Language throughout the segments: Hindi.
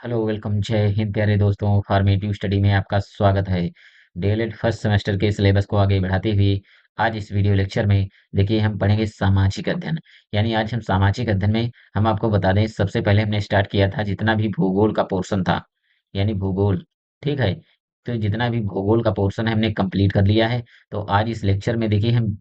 हेलो वेलकम जय हिंद प्यारे दोस्तों फॉर्मेटिव स्टडी में आपका स्वागत है। डीएलएड फर्स्ट सेमेस्टर के सिलेबस को आगे बढ़ाते हुए आज इस वीडियो लेक्चर में देखिए हम पढ़ेंगे सामाजिक अध्ययन। यानी आज हम सामाजिक अध्ययन में हम आपको बता दें, सबसे पहले हमने स्टार्ट किया था जितना भी भूगोल का पोर्शन था, यानी भूगोल। ठीक है, तो जितना भी भूगोल का पोर्शन है हमने कंप्लीट कर लिया है। तो आज इस लेक्चर में देखिए हम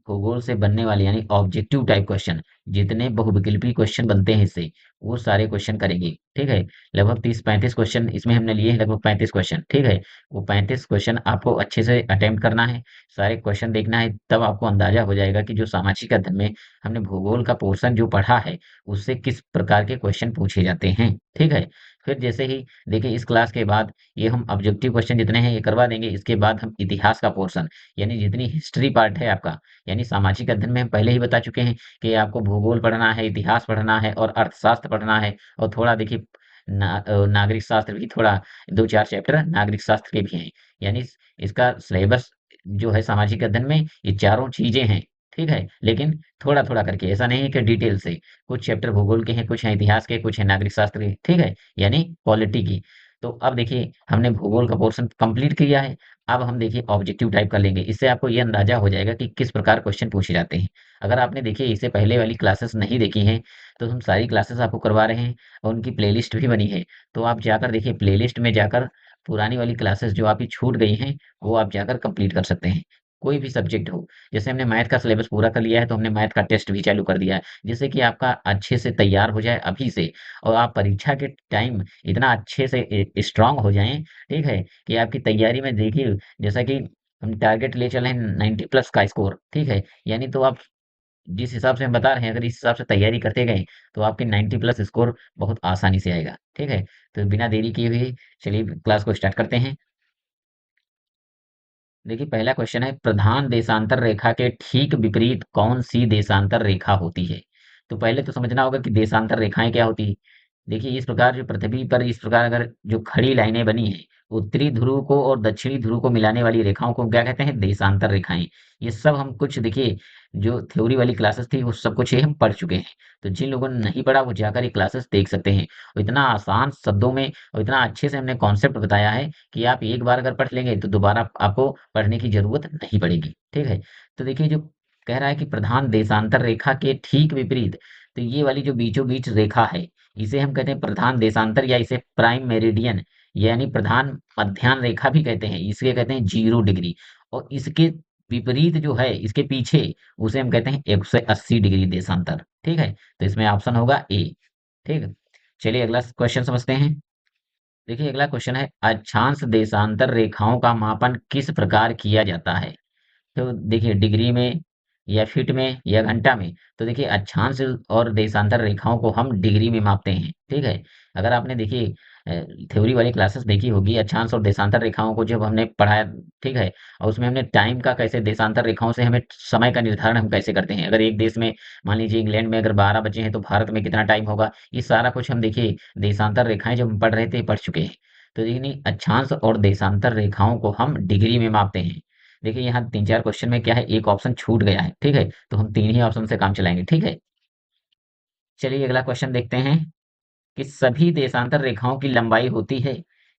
भूगोल से बनने वाले यानी ऑब्जेक्टिव टाइप क्वेश्चन, जितने बहुविकल्पी क्वेश्चन बनते हैं इससे, वो सारे क्वेश्चन करेंगे। ठीक है, लगभग 30-35 क्वेश्चन इसमें हमने लिए हैं, लगभग 35 क्वेश्चन। ठीक है, वो 35 क्वेश्चन आपको अच्छे से अटेम्प्ट करना है, सारे क्वेश्चन देखना है, तब आपको अंदाजा हो जाएगा कि जो सामाजिक अध्ययन में हमने भूगोल का पोर्शन जो पढ़ा है, उससे किस प्रकार के क्वेश्चन पूछे जाते हैं। ठीक है, फिर जैसे ही देखिए इस क्लास के बाद ये हम ऑब्जेक्टिव क्वेश्चन जितने हैं ये करवा देंगे। इसके बाद हम इतिहास का पोर्शन, यानी जितनी हिस्ट्री पार्ट है आपका, यानी सामाजिक अध्ययन में हम पहले ही बता चुके हैं कि आपको भूगोल पढ़ना है, इतिहास पढ़ना है और अर्थशास्त्र पढ़ना है। और थोड़ा देखिए नागरिक शास्त्र भी, थोड़ा 2-4 चैप्टर नागरिक शास्त्र के भी हैं। यानी इसका सिलेबस जो है सामाजिक अध्ययन में ये चारों चीजें हैं। ठीक है, लेकिन थोड़ा थोड़ा करके, ऐसा नहीं है कि डिटेल से। कुछ चैप्टर भूगोल के हैं, कुछ हैं इतिहास के, कुछ हैं नागरिक शास्त्र के। ठीक है, यानी पॉलिटी की। तो अब देखिए हमने भूगोल का पोर्शन कंप्लीट किया है। अब हम देखिए ऑब्जेक्टिव टाइप का लेंगे, इससे आपको ये अंदाजा हो जाएगा कि किस प्रकार क्वेश्चन पूछे जाते हैं। अगर आपने देखिए इससे पहले वाली क्लासेस नहीं देखी हैं, तो हम सारी क्लासेस आपको करवा रहे हैं और उनकी प्लेलिस्ट भी बनी है। तो आप जाकर देखिए प्लेलिस्ट में जाकर पुरानी वाली क्लासेस जो आपकी छूट गई हैं, वो आप जाकर कंप्लीट कर सकते हैं। कोई भी सब्जेक्ट हो, जैसे हमने मैथ का सिलेबस पूरा कर लिया है, तो हमने मैथ का टेस्ट भी चालू कर दिया है, जिससे कि आपका अच्छे से तैयार हो जाए अभी से, और आप परीक्षा के टाइम इतना अच्छे से स्ट्रांग हो जाएं। ठीक है, कि आपकी तैयारी में देखिए, जैसा कि हम टारगेट ले चले हैं 90 प्लस का स्कोर। ठीक है, यानी तो आप जिस हिसाब से हम बता रहे हैं, अगर इस हिसाब से तैयारी करते गए, तो आपके 90 प्लस स्कोर बहुत आसानी से आएगा। ठीक है, तो बिना देरी किए हुए चलिए क्लास को स्टार्ट करते हैं। देखिए पहला क्वेश्चन है, प्रधान देशांतर रेखा के ठीक विपरीत कौन सी देशांतर रेखा होती है। तो पहले तो समझना होगा कि देशांतर रेखाएं क्या होती है। देखिए इस प्रकार जो पृथ्वी पर इस प्रकार अगर जो खड़ी लाइनें बनी है, उत्तरी ध्रुव को और दक्षिणी ध्रुव को मिलाने वाली रेखाओं को क्या कहते हैं, देशांतर रेखाएं। ये सब हम कुछ देखिए जो थ्योरी वाली क्लासेस थी वो सब कुछ ये हम पढ़ चुके हैं। तो जिन लोगों ने नहीं पढ़ा वो जाकर ये क्लासेस देख सकते हैं। और इतना आसान शब्दों में और इतना अच्छे से हमने कॉन्सेप्ट बताया है कि आप एक बार अगर पढ़ लेंगे तो दोबारा आपको पढ़ने की जरूरत नहीं पड़ेगी। ठीक है, तो देखिए जो कह रहा है कि प्रधान देशांतर रेखा के ठीक विपरीत, तो ये वाली जो बीचों बीच रेखा है, इसे हम कहते हैं प्रधान देशांतर, या इसे प्राइम मेरिडियन यानी प्रधान मध्याह्न रेखा भी कहते हैं। इसे कहते हैं 0 डिग्री। और इसके विपरीत जो है इसके पीछे, उसे हम कहते हैं 180 डिग्री देशांतर। ठीक है, तो इसमें ऑप्शन होगा ए। ठीक है, चलिए अगला क्वेश्चन समझते हैं। देखिए अगला क्वेश्चन है, अक्षांश देशांतर रेखाओं का मापन किस प्रकार किया जाता है। तो देखिए डिग्री में या फीट में या घंटा में। तो देखिए अक्षांश और देशांतर रेखाओं को हम डिग्री में मापते हैं। ठीक है, अगर आपने देखिए थ्योरी वाली क्लासेस देखी होगी, अक्षांश और देशांतर रेखाओं को जब हमने पढ़ाया। ठीक है, और उसमें हमने टाइम का कैसे, देशांतर रेखाओं से हमें समय का निर्धारण हम कैसे करते हैं। अगर एक देश में मान लीजिए इंग्लैंड में अगर 12 बजे हैं, तो भारत में कितना टाइम होगा, ये सारा कुछ हम देखिए देशांतर रेखाएं जब हम पढ़ रहे थे पढ़ चुके हैं। तो देखिए अक्षांश और देशांतर रेखाओं को हम डिग्री में मापते हैं। देखिए यहाँ 3-4 क्वेश्चन में क्या है, एक ऑप्शन छूट गया है। ठीक है, तो हम 3 ही ऑप्शन से काम चलाएंगे। ठीक है, चलिए अगला क्वेश्चन देखते हैं कि सभी देशांतर रेखाओं की लंबाई होती है,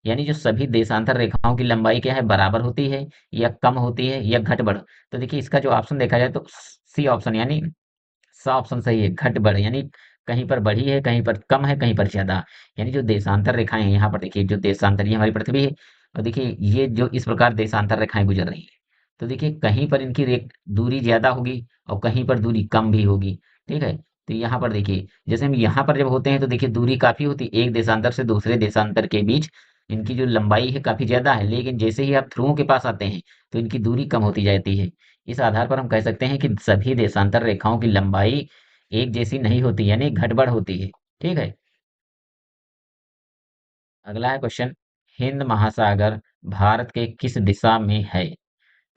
यानी जो सभी देशांतर रेखाओं की लंबाई क्या है, बराबर होती है या कम होती है या घट बढ़। तो देखिए इसका जो ऑप्शन देखा जाए तो सी ऑप्शन, यानी सा ऑप्शन सही है, घट बढ़। यानी कहीं पर बढ़ी है, कहीं पर कम है, कहीं पर ज्यादा। यानी जो देशांतर रेखाएं हैं, यहाँ पर देखिए जो देशांतर, ये हमारी पृथ्वी है, और देखिए ये जो इस प्रकार देशांतर रेखाएं गुजर रही है, तो देखिए कहीं पर इनकी दूरी ज्यादा होगी और कहीं पर दूरी कम भी होगी। ठीक है, तो यहाँ पर देखिए जैसे हम यहाँ पर जब होते हैं तो देखिए दूरी काफी होती है, एक देशांतर से दूसरे देशांतर के बीच इनकी जो लंबाई है काफी ज्यादा है। लेकिन जैसे ही आप ध्रुवों के पास आते हैं, तो इनकी दूरी कम होती जाती है। इस आधार पर हम कह सकते हैं कि सभी देशांतर रेखाओं की लंबाई एक जैसी नहीं होती, यानी घटबढ़ होती है। ठीक है, अगला है क्वेश्चन, हिंद महासागर भारत के किस दिशा में है।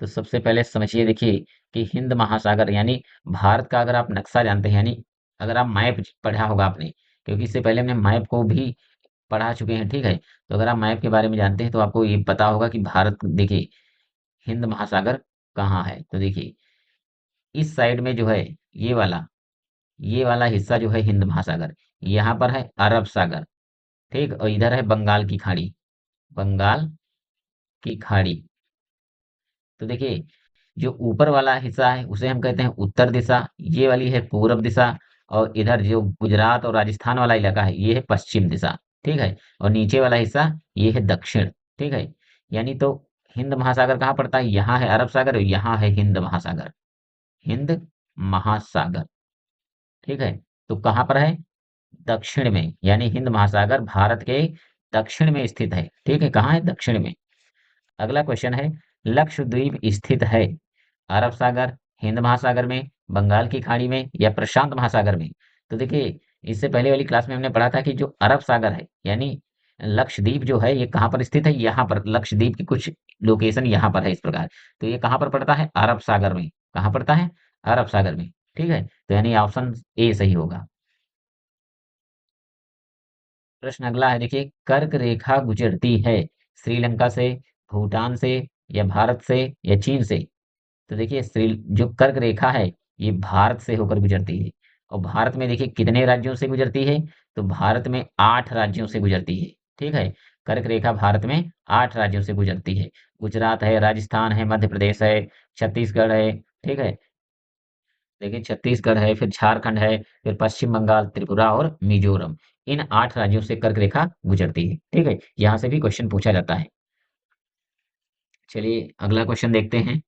तो सबसे पहले समझिए देखिए कि हिंद महासागर यानी भारत का, अगर आप नक्शा जानते हैं, यानी अगर आप मैप पढ़ा होगा आपने, क्योंकि इससे पहले हमने मैप को भी पढ़ा चुके हैं। ठीक है, तो अगर आप मैप के बारे में जानते हैं तो आपको ये पता होगा कि भारत, देखिए हिंद महासागर कहाँ है। तो देखिए इस साइड में जो है, ये वाला ये वाला हिस्सा जो है हिंद महासागर, यहाँ पर है अरब सागर। ठीक, और इधर है बंगाल की खाड़ी, बंगाल की खाड़ी। तो देखिए, जो ऊपर वाला हिस्सा है उसे हम कहते हैं उत्तर दिशा, ये वाली है पूरब दिशा, और इधर जो गुजरात और राजस्थान वाला इलाका है ये है पश्चिम दिशा। ठीक है, और नीचे वाला हिस्सा ये है दक्षिण। ठीक है, यानी तो हिंद महासागर कहाँ पड़ता है? यहाँ है अरब सागर और यहाँ है हिंद महासागर, हिंद महासागर। ठीक है, तो कहाँ पर है? दक्षिण में, यानी हिंद महासागर भारत के दक्षिण में स्थित है। ठीक है, कहाँ है? दक्षिण में। अगला क्वेश्चन है, लक्षद्वीप स्थित है अरब सागर, हिंद महासागर में, बंगाल की खाड़ी में या प्रशांत महासागर में? तो देखिए, इससे पहले वाली क्लास में हमने पढ़ा था कि जो अरब सागर है यानी लक्षद्वीप जो है ये कहाँ पर स्थित है? यहाँ पर, लक्षद्वीप की कुछ लोकेशन यहाँ पर है इस प्रकार। तो ये कहाँ पर पड़ता है? अरब सागर में। कहाँ पड़ता है? अरब सागर में। ठीक है, तो यानी ऑप्शन ए सही होगा। प्रश्न अगला है, देखिए, कर्क रेखा गुजरती है श्रीलंका से, भूटान से या भारत से या चीन से? तो देखिए, श्री जो कर्क रेखा है ये भारत से होकर गुजरती है। और भारत में देखिए कितने राज्यों से गुजरती है? तो भारत में 8 राज्यों से गुजरती है। ठीक है, कर्क रेखा भारत में 8 राज्यों से गुजरती है। गुजरात है, राजस्थान है, मध्य प्रदेश है, छत्तीसगढ़ है। ठीक है, देखिए छत्तीसगढ़ है, फिर झारखंड है, फिर पश्चिम बंगाल, त्रिपुरा और मिजोरम। इन 8 राज्यों से कर्क रेखा गुजरती है। ठीक है, यहाँ से भी क्वेश्चन पूछा जाता है। चलिए अगला क्वेश्चन देखते हैं।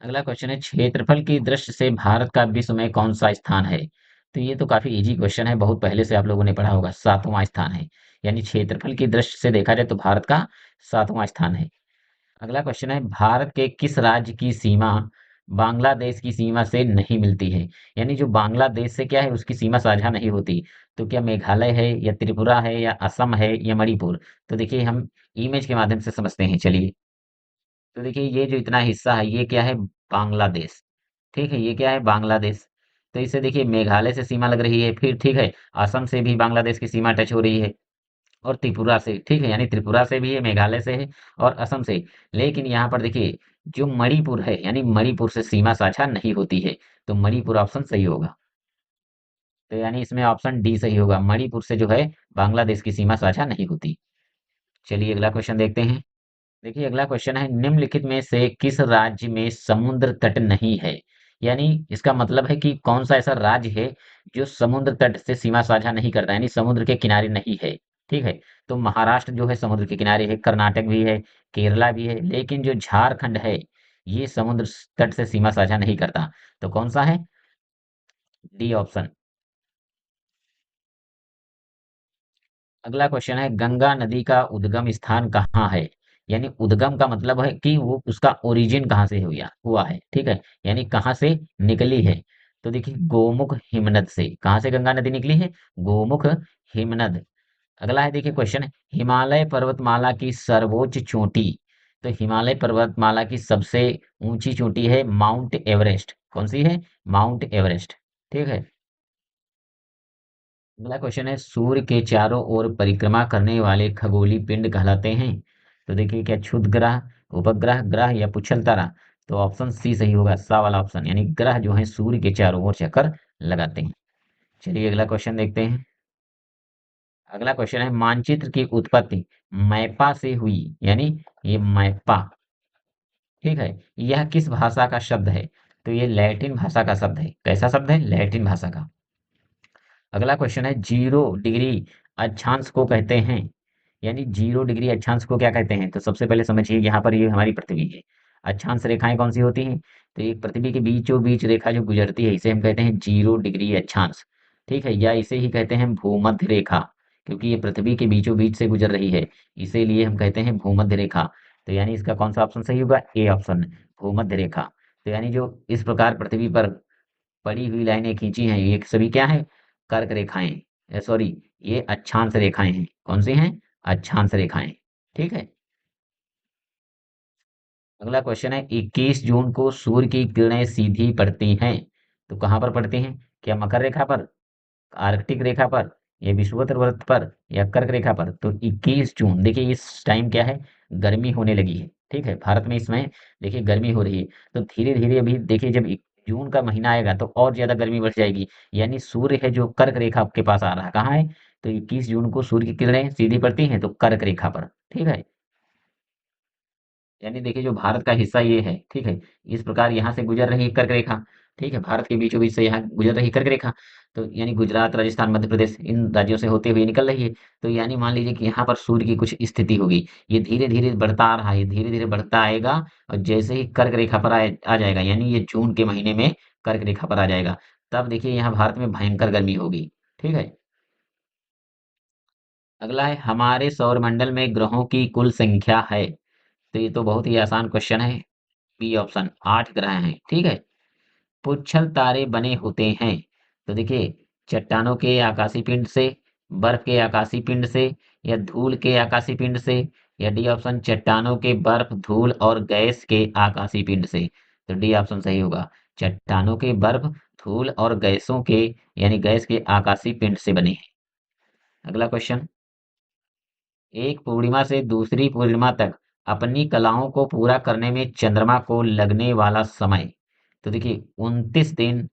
अगला क्वेश्चन है, क्षेत्रफल की दृष्टि से भारत का विश्व में कौन सा स्थान है? तो ये तो काफी इजी क्वेश्चन है, बहुत पहले से आप लोगों ने पढ़ा होगा, 7वां स्थान है। यानी क्षेत्रफल की दृष्टि से देखा जाए तो भारत का 7वां स्थान है। अगला क्वेश्चन है, भारत के किस राज्य की सीमा बांग्लादेश की सीमा से नहीं मिलती है? यानी जो बांग्लादेश से क्या है उसकी सीमा साझा नहीं होती। तो क्या मेघालय है या त्रिपुरा है या असम है या मणिपुर? तो देखिए हम इमेज के माध्यम से समझते हैं, चलिए। तो देखिए ये जो इतना हिस्सा है ये क्या है? बांग्लादेश। ठीक है, ये क्या है? बांग्लादेश। तो इसे देखिए मेघालय से सीमा लग रही है, फिर ठीक है असम से भी बांग्लादेश की सीमा टच हो रही है, और त्रिपुरा से। ठीक है, यानी त्रिपुरा से भी है, मेघालय से है और असम से। लेकिन यहाँ पर देखिए जो मणिपुर है यानी मणिपुर से सीमा साझा नहीं होती है। तो मणिपुर ऑप्शन सही होगा। तो यानी इसमें ऑप्शन डी सही होगा, मणिपुर से जो है बांग्लादेश की सीमा साझा नहीं होती। चलिए अगला क्वेश्चन देखते हैं। देखिए अगला क्वेश्चन है, निम्नलिखित में से किस राज्य में समुद्र तट नहीं है? यानी इसका मतलब है कि कौन सा ऐसा राज्य है जो समुद्र तट से सीमा साझा नहीं करता, यानी समुद्र के किनारे नहीं है। ठीक है, तो महाराष्ट्र जो है समुद्र के किनारे है, कर्नाटक भी है, केरला भी है, लेकिन जो झारखंड है ये समुद्र तट से सीमा साझा नहीं करता। तो कौन सा है? D option. अगला क्वेश्चन है, गंगा नदी का उद्गम स्थान कहाँ है? यानी उद्गम का मतलब है कि वो उसका ओरिजिन कहाँ से हुआ हुआ है। ठीक है, यानी कहाँ से निकली है? तो देखिए गोमुख हिमनद से। कहाँ से गंगा नदी निकली है? गोमुख हिमनद। अगला है देखिए क्वेश्चन, हिमालय पर्वतमाला की सर्वोच्च चोटी। तो हिमालय पर्वतमाला की सबसे ऊंची चोटी है माउंट एवरेस्ट। कौन सी है? Mount Everest. ठीक है, अगला क्वेश्चन है, सूर्य के चारों ओर परिक्रमा करने वाले खगोलीय पिंड कहलाते हैं? तो देखिए क्या क्षुद्र ग्रह, उपग्रह, ग्रह या पुच्छल तारा? तो ऑप्शन सी सही होगा, सा वाला ऑप्शन, यानी ग्रह जो है सूर्य के चारों ओर चक्कर लगाते हैं। चलिए अगला क्वेश्चन देखते हैं। अगला क्वेश्चन है, मानचित्र की उत्पत्ति मैपा से हुई, यानी ये मैपा। ठीक है, यह किस भाषा का शब्द है? तो ये लैटिन भाषा का शब्द है। कैसा शब्द है? लैटिन भाषा का। अगला क्वेश्चन है, 0 डिग्री अक्षांश को कहते हैं? यानी 0 डिग्री अक्षांश को क्या कहते हैं? तो सबसे पहले समझिए यहाँ पर ये हमारी पृथ्वी है। अक्षांश रेखाएं कौन सी होती हैं? तो एक पृथ्वी के बीचों बीच रेखा जो गुजरती है इसे हम कहते हैं 0 डिग्री अक्षांश। ठीक है, या इसे ही कहते हैं भूमध्य रेखा, क्योंकि ये पृथ्वी के बीचों बीच से गुजर रही है, इसीलिए हम कहते हैं भूमध्य रेखा। तो यानी इसका कौन सा ऑप्शन सही होगा? ए ऑप्शन, भूमध्य रेखा। तो यानी जो इस प्रकार पृथ्वी पर पड़ी हुई लाइनें खींची हैं ये सभी क्या है? कर्क रेखाएं, सॉरी, ये अक्षांश रेखाएं हैं। कौन सी हैं? अक्षांश रेखाएं। ठीक है, अगला क्वेश्चन है, 21 जून को सूर्य की किरणें सीधी पड़ती हैं? तो कहाँ पर पड़ती हैं? क्या मकर रेखा पर, आर्कटिक रेखा पर, या विषुवत वृत्त पर, या कर्क रेखा पर? तो 21 जून, देखिए इस टाइम क्या है? गर्मी होने लगी है। ठीक है, भारत में इसमें देखिए गर्मी हो रही है। तो धीरे धीरे अभी देखिए जब जून का महीना आएगा तो और ज्यादा गर्मी बढ़ जाएगी। यानी सूर्य है जो कर्क रेखा के पास आ रहा है, कहाँ है? तो 21 जून को सूर्य की किरणें सीधी पड़ती हैं तो कर्क रेखा पर। ठीक है, यानी देखिए जो भारत का हिस्सा ये है, ठीक है, इस प्रकार यहाँ से गुजर रही है कर्क रेखा। ठीक है, भारत के बीचों बीच से यहाँ गुजर रही कर्क रेखा। तो यानी गुजरात, राजस्थान, मध्य प्रदेश, इन राज्यों से होते हुए निकल रही है। तो यानी मान लीजिए कि यहाँ पर सूर्य की कुछ स्थिति होगी। ये धीरे धीरे बढ़ता आ रहा है, धीरे धीरे बढ़ता आएगा। और जैसे ही कर्क रेखा पर आ जाएगा, यानी ये जून के महीने में कर्क रेखा पर आ जाएगा, तब देखिए यहाँ भारत में भयंकर गर्मी होगी। ठीक है, अगला है हमारे सौरमंडल में ग्रहों की कुल संख्या है। तो ये तो बहुत ही आसान क्वेश्चन है। बी ऑप्शन, 8 ग्रह हैं। ठीक है, पुच्छल तारे बने होते हैं। तो देखिए, चट्टानों के आकाशीय पिंड से, बर्फ के आकाशीय पिंड से, या धूल के आकाशीय पिंड से, या डी ऑप्शन चट्टानों के बर्फ, धूल और गैस के आकाशीय पिंड से। तो डी ऑप्शन सही होगा, चट्टानों के बर्फ, धूल और गैसों के, यानी गैस के आकाशीय पिंड से बने हैं। अगला क्वेश्चन, एक पूर्णिमा से दूसरी पूर्णिमा तक अपनी कलाओं को पूरा करने में चंद्रमा को लगने वाला समय। तो देखिए 29 दिन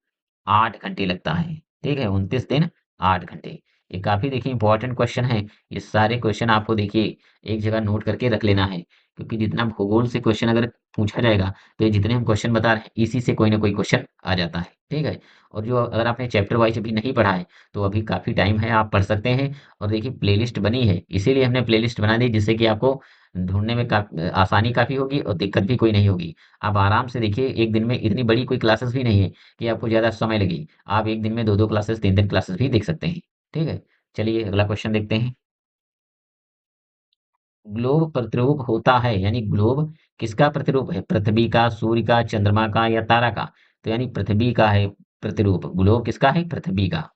8 घंटे लगता है। ठीक है, 29 दिन 8 घंटे। ये काफी देखिए इंपॉर्टेंट क्वेश्चन है। ये सारे क्वेश्चन आपको देखिए एक जगह नोट करके रख लेना है, क्योंकि जितना भूगोल से क्वेश्चन अगर पूछा जाएगा, तो ये जितने हम क्वेश्चन बता रहे हैं इसी से कोई ना कोई क्वेश्चन आ जाता है। ठीक है, और जो अगर आपने चैप्टर वाइज अभी नहीं पढ़ा है, तो अभी काफी टाइम है, आप पढ़ सकते हैं। और देखिए प्लेलिस्ट बनी है, इसीलिए हमने प्लेलिस्ट बना दी, जिससे कि आपको ढूंढने में आसानी काफी होगी और दिक्कत भी कोई नहीं होगी। आप आराम से देखिए, एक दिन में इतनी बड़ी कोई क्लासेस भी नहीं है कि आपको ज्यादा समय लगे। आप एक दिन में दो दो क्लासेस, तीन तीन क्लासेस भी देख सकते हैं। ठीक है, चलिए अगला क्वेश्चन देखते हैं। ग्लोब प्रतिरूप होता है, यानी ग्लोब किसका प्रतिरूप है? पृथ्वी का, सूर्य का, चंद्रमा का, या तारा का? तो यानी पृथ्वी का है प्रतिरूप। ग्लोब किसका है? पृथ्वी का।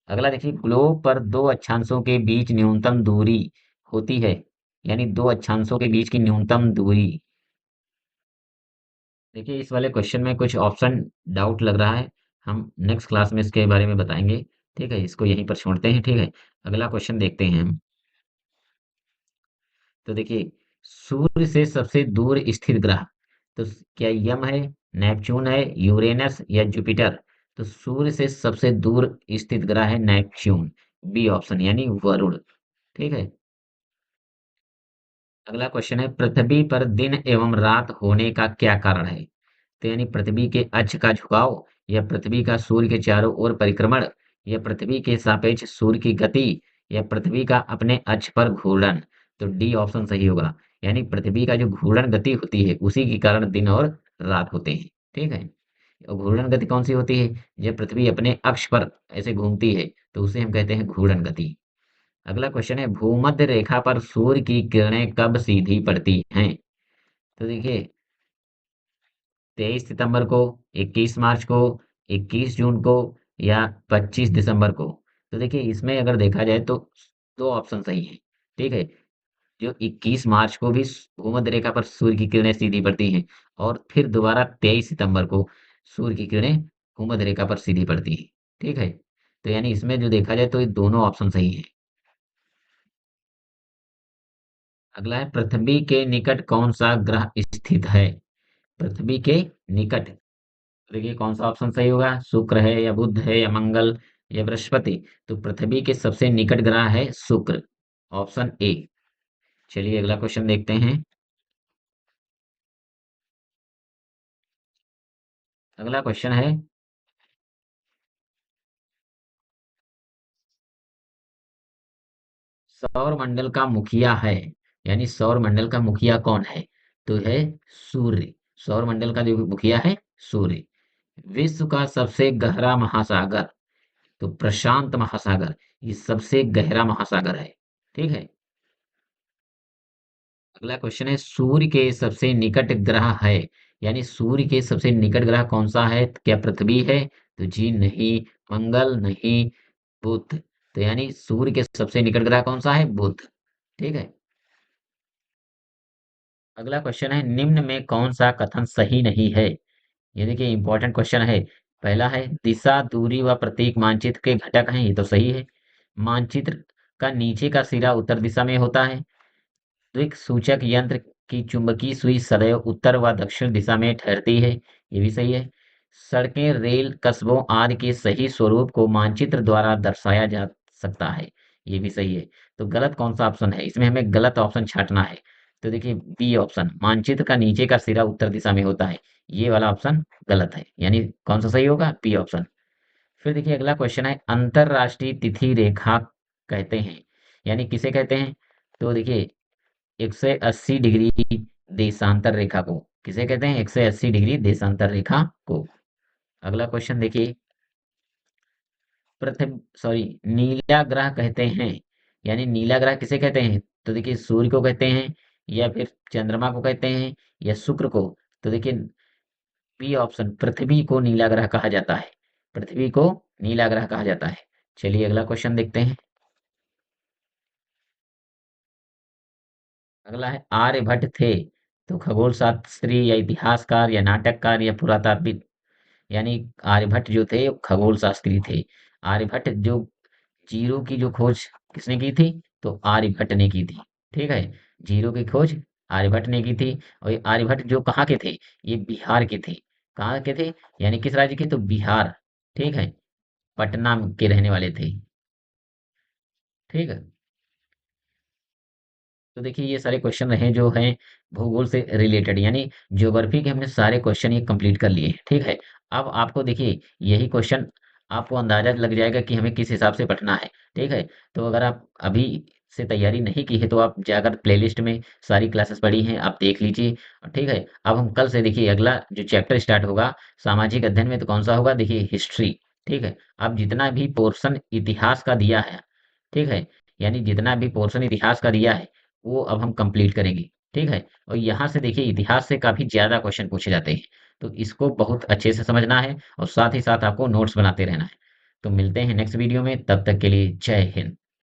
अगला देखिए, ग्लोब पर दो अक्षांशों के बीच न्यूनतम दूरी होती है, यानी दो अक्षांशों के बीच की न्यूनतम दूरी। देखिए इस वाले क्वेश्चन में कुछ ऑप्शन डाउट लग रहा है। हम नेक्स्ट क्लास में इसके बारे में बताएंगे। ठीक है, इसको यहीं पर छोड़ते हैं। ठीक है, अगला क्वेश्चन देखते हैं हम। तो देखिए, सूर्य से सबसे दूर स्थित ग्रह, तो क्या यम है, नेपच्यून है, यूरेनस या जुपिटर? तो सूर्य से सबसे दूर स्थित ग्रह है नेपच्यून, बी ऑप्शन, यानी वरुण। ठीक है, अगला क्वेश्चन है, पृथ्वी पर दिन एवं रात होने का क्या कारण है? तो यानी पृथ्वी के अक्ष का झुकाव, या पृथ्वी का सूर्य के चारों ओर परिक्रमण, या पृथ्वी के सापेक्ष सूर्य की गति, या पृथ्वी का अपने अक्ष पर घूर्णन? तो डी ऑप्शन सही होगा, यानी पृथ्वी का जो घूर्णन गति होती है उसी के कारण दिन और रात होते हैं। ठीक है, और घूर्णन गति कौन सी होती है? जब पृथ्वी अपने अक्ष पर ऐसे घूमती है तो उसे हम कहते हैं घूर्णन गति। अगला क्वेश्चन है, भूमध्य रेखा पर सूर्य की किरणें कब सीधी पड़ती हैं? तो देखिए, 23 सितंबर को, 21 मार्च को, 21 जून को, या 25 दिसंबर को? तो देखिए इसमें अगर देखा जाए तो दो ऑप्शन सही है। ठीक है, जो 21 मार्च को भी भूमध्य रेखा पर सूर्य की किरणें सीधी पड़ती हैं, और फिर दोबारा 23 सितंबर को सूर्य की किरणें भूमध्य रेखा पर सीधी पड़ती हैं। ठीक है, तो यानी इसमें जो देखा जाए तो ये दोनों ऑप्शन सही है। अगला है, पृथ्वी के निकट कौन सा ग्रह स्थित है? पृथ्वी के निकट, देखिए कौन सा ऑप्शन सही होगा? शुक्र है, या बुध है, या मंगल, या बृहस्पति? तो पृथ्वी के सबसे निकट ग्रह है शुक्र, ऑप्शन ए। चलिए अगला क्वेश्चन देखते हैं। अगला क्वेश्चन है, सौर मंडल का मुखिया है, यानी सौर मंडल का मुखिया कौन है? तो है सूर्य। सौर मंडल का जो मुखिया है सूर्य। विश्व का सबसे गहरा महासागर, तो प्रशांत महासागर, ये सबसे गहरा महासागर है। ठीक है, अगला क्वेश्चन है, सूर्य के सबसे निकट ग्रह है, यानी सूर्य के सबसे निकट ग्रह कौन सा है? क्या पृथ्वी है? तो जी नहीं, मंगल नहीं, बुध। तो यानी सूर्य के सबसे निकट ग्रह कौन सा है? बुध। ठीक है, अगला क्वेश्चन है, निम्न में कौन सा कथन सही नहीं है? ये देखिए इंपॉर्टेंट क्वेश्चन है। पहला है, दिशा, दूरी व प्रतीक मानचित्र के घटक हैं, ये तो सही है। मानचित्र का नीचे का सिरा उत्तर दिशा में होता है। दिक् सूचक यंत्र की चुंबकीय सुई सदैव उत्तर व दक्षिण दिशा में ठहरती है, ये भी सही है। सड़कें, रेल, कस्बों आदि के सही स्वरूप को मानचित्र द्वारा दर्शाया जा सकता है। ये भी सही है। तो गलत कौन सा ऑप्शन है? इसमें हमें गलत ऑप्शन छांटना है। तो देखिए बी ऑप्शन, मानचित्र का नीचे का सिरा उत्तर दिशा में होता है। ये वाला ऑप्शन गलत है, यानी कौन सा सही होगा? B option. फिर देखिए अगला क्वेश्चन है, अंतरराष्ट्रीय तिथि रेखा कहते हैं, यानी किसे कहते हैं? तो देखिए 180 डिग्री देशांतर रेखा को किसे कहते हैं? 180 डिग्री देशांतर रेखा को। अगला क्वेश्चन देखिए, पृथ्वी सॉरी नीला ग्रह कहते हैं, यानी नीला ग्रह किसे कहते हैं? तो देखिए सूर्य को कहते हैं, या फिर चंद्रमा को कहते हैं, या शुक्र को? तो देखिए बी ऑप्शन, पृथ्वी को नीला ग्रह कहा जाता है। पृथ्वी को नीला ग्रह कहा जाता है। चलिए अगला क्वेश्चन देखते हैं। अगला है, आर्यभट्ट थे तो खगोल शास्त्री या इतिहासकार या नाटककार या पुरातात्विक? यानी आर्यभट्ट जो थे वो खगोल शास्त्री थे। आर्यभट्ट जो जीरो की जो खोज किसने की थी? तो आर्यभट्ट ने की थी। ठीक है, जीरो की खोज आर्यभट्ट ने की थी। और ये आर्यभट्ट जो कहाँ के थे? ये बिहार के थे। कहाँ के थे? यानी किस राज्य के? तो बिहार। ठीक है, पटना के रहने वाले थे। ठीक है, तो देखिए ये सारे क्वेश्चन रहे जो हैं भूगोल से रिलेटेड, यानी ज्योग्राफी के हमने सारे क्वेश्चन ये कंप्लीट कर लिए। ठीक है, अब आपको देखिए यही क्वेश्चन आपको अंदाजा लग जाएगा कि हमें किस हिसाब से पढ़ना है। ठीक है, तो अगर आप अभी से तैयारी नहीं की है तो आप जाकर प्लेलिस्ट में सारी क्लासेस पढ़ी हैं आप देख लीजिए। ठीक है, अब हम कल से देखिए अगला जो चैप्टर स्टार्ट होगा सामाजिक अध्ययन में, तो कौन सा होगा? देखिए हिस्ट्री। ठीक है, अब जितना भी पोर्शन इतिहास का दिया है, ठीक है, यानी जितना भी पोर्शन इतिहास का दिया है वो अब हम कंप्लीट करेंगे। ठीक है, और यहाँ से देखिए इतिहास से काफी ज्यादा क्वेश्चन पूछे जाते हैं, तो इसको बहुत अच्छे से समझना है और साथ ही साथ आपको नोट्स बनाते रहना है। तो मिलते हैं नेक्स्ट वीडियो में, तब तक के लिए जय हिंद।